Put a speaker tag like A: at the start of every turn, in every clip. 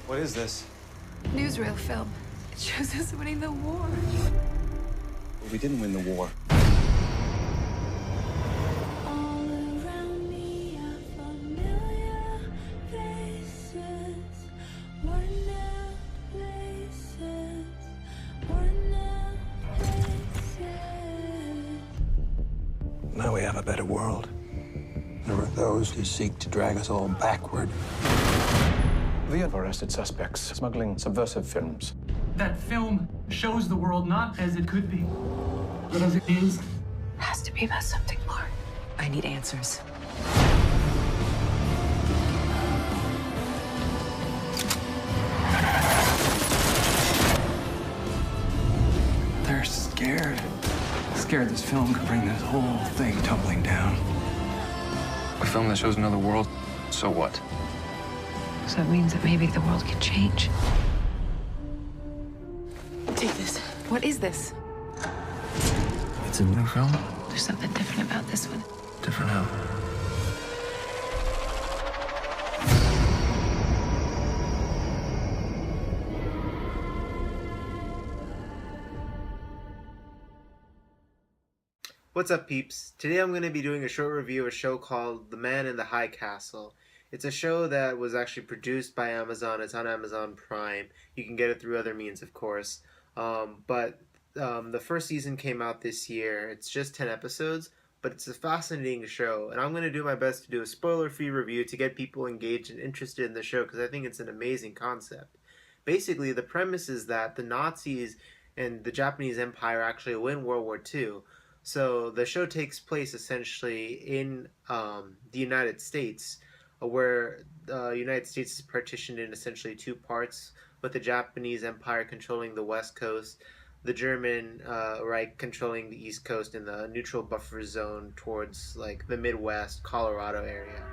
A: What is this?
B: Newsreel film. It shows us winning the war.
A: Well, we didn't win the war.
B: All around me are familiar faces, worn out places, worn out places.
C: Now we have a better world. There are those who seek to drag us all backward.
D: We have arrested suspects smuggling subversive films.
E: That film shows the world not as it could be, but as it is.
B: It has to be about something more.
F: I need answers.
C: They're scared. Scared this film could bring this whole thing tumbling down.
G: A film that shows another world, so what?
B: So that means that maybe the world can change. Take this. What is this?
G: It's a new film?
B: There's something different about this one.
G: Different how?
H: What's up, peeps? Today I'm going to be doing a short review of a show called The Man in the High Castle. It's a show that was actually produced by Amazon. It's on Amazon Prime. You can get it through other means, of course. But the first season came out this year. It's just 10 episodes, but it's a fascinating show. And I'm going to do my best to do a spoiler-free review to get people engaged and interested in the show because I think it's an amazing concept. Basically, the premise is that the Nazis and the Japanese Empire actually win World War II. So the show takes place essentially in the United States, where the United States is partitioned in essentially two parts, with the Japanese Empire controlling the West Coast, the German Reich controlling the East Coast, and the neutral buffer zone towards like the Midwest, Colorado area.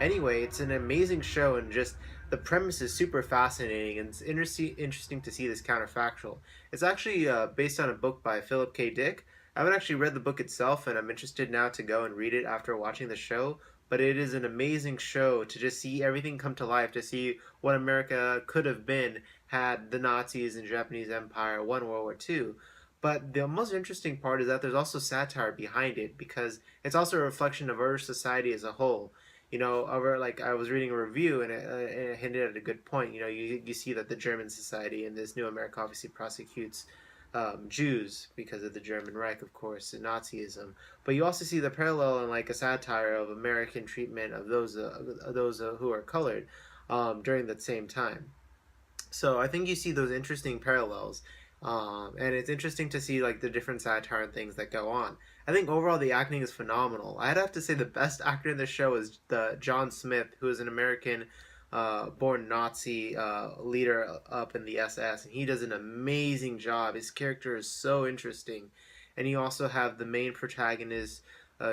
H: Anyway, it's an amazing show, and just the premise is super fascinating, and it's interesting to see this counterfactual. It's actually based on a book by Philip K. Dick. I haven't actually read the book itself, and I'm interested now to go and read it after watching the show. But it is an amazing show to just see everything come to life, to see what America could have been had the Nazis and Japanese Empire won World War II. But the most interesting part is that there's also satire behind it, because it's also a reflection of our society as a whole. You know, like I was reading a review, and it hinted at a good point. You know, you see that the German society in this new America obviously prosecutes Jews because of the German Reich, of course, and Nazism. But you also see the parallel in like a satire of American treatment of those who are colored during that same time. So I think you see those interesting parallels, and it's interesting to see like the different satire and things that go on. I think overall the acting is phenomenal. I'd have to say the best actor in the show is the John Smith, who is an American born Nazi leader up in the SS, and he does an amazing job. His character is so interesting. And you also have the main protagonist,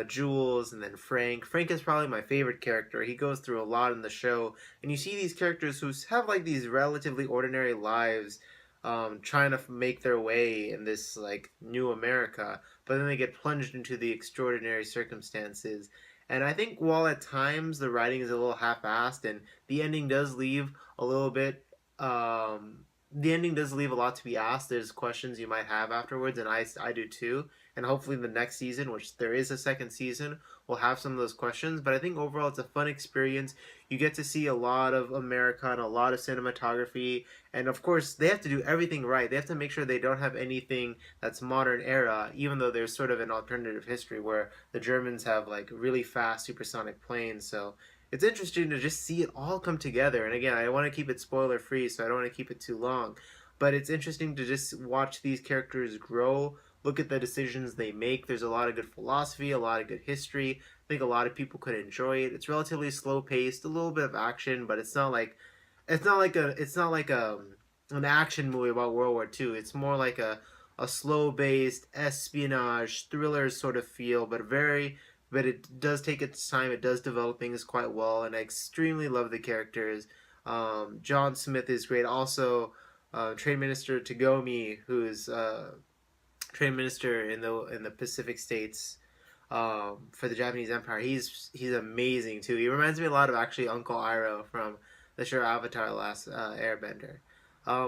H: Jules, and then Frank. Frank is probably my favorite character. He goes through a lot in the show, and you see these characters who have like these relatively ordinary lives, trying to make their way in this like new America, but then they get plunged into the extraordinary circumstances. And I think while at times the writing is a little half-assed and the ending does leave a little bit, the ending does leave a lot to be asked. There's questions you might have afterwards, and I do too. And hopefully the next season, which there is a second season, will have some of those questions. But I think overall it's a fun experience. You get to see a lot of America and a lot of cinematography. And of course, they have to do everything right. They have to make sure they don't have anything that's modern era, even though there's sort of an alternative history where the Germans have like really fast supersonic planes. So it's interesting to just see it all come together. And again, I want to keep it spoiler free, so I don't want to keep it too long. But it's interesting to just watch these characters grow, look at the decisions they make. There's a lot of good philosophy, a lot of good history. I think a lot of people could enjoy it. It's relatively slow paced, a little bit of action, but it's not like an action movie about World War II. It's more like a slow based espionage thriller sort of feel, but it does take its time. It does develop things quite well, and I extremely love the characters. John Smith is great. Also, Trade Minister Tagomi, who is Trade Minister in the Pacific States for the Japanese Empire. He's amazing too. He reminds me a lot of actually Uncle Iroh from the show Avatar: The Last Airbender.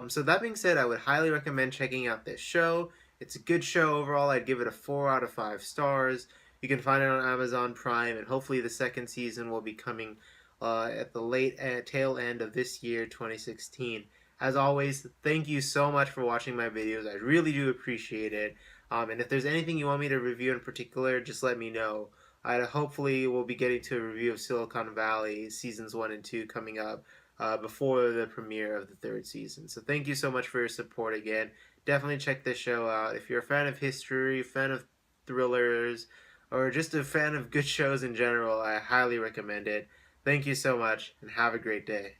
H: So that being said, I would highly recommend checking out this show. It's a good show overall. I'd give it a 4 out of 5 stars. You can find it on Amazon Prime, and hopefully the second season will be coming at the late tail end of this year, 2016. As always, thank you so much for watching my videos. I really do appreciate it. And if there's anything you want me to review in particular, just let me know. I hopefully will be getting to a review of Silicon Valley seasons 1 and 2 coming up before the premiere of the 3rd season. So thank you so much for your support again. Definitely check this show out. If you're a fan of history, fan of thrillers, or just a fan of good shows in general, I highly recommend it. Thank you so much, and have a great day.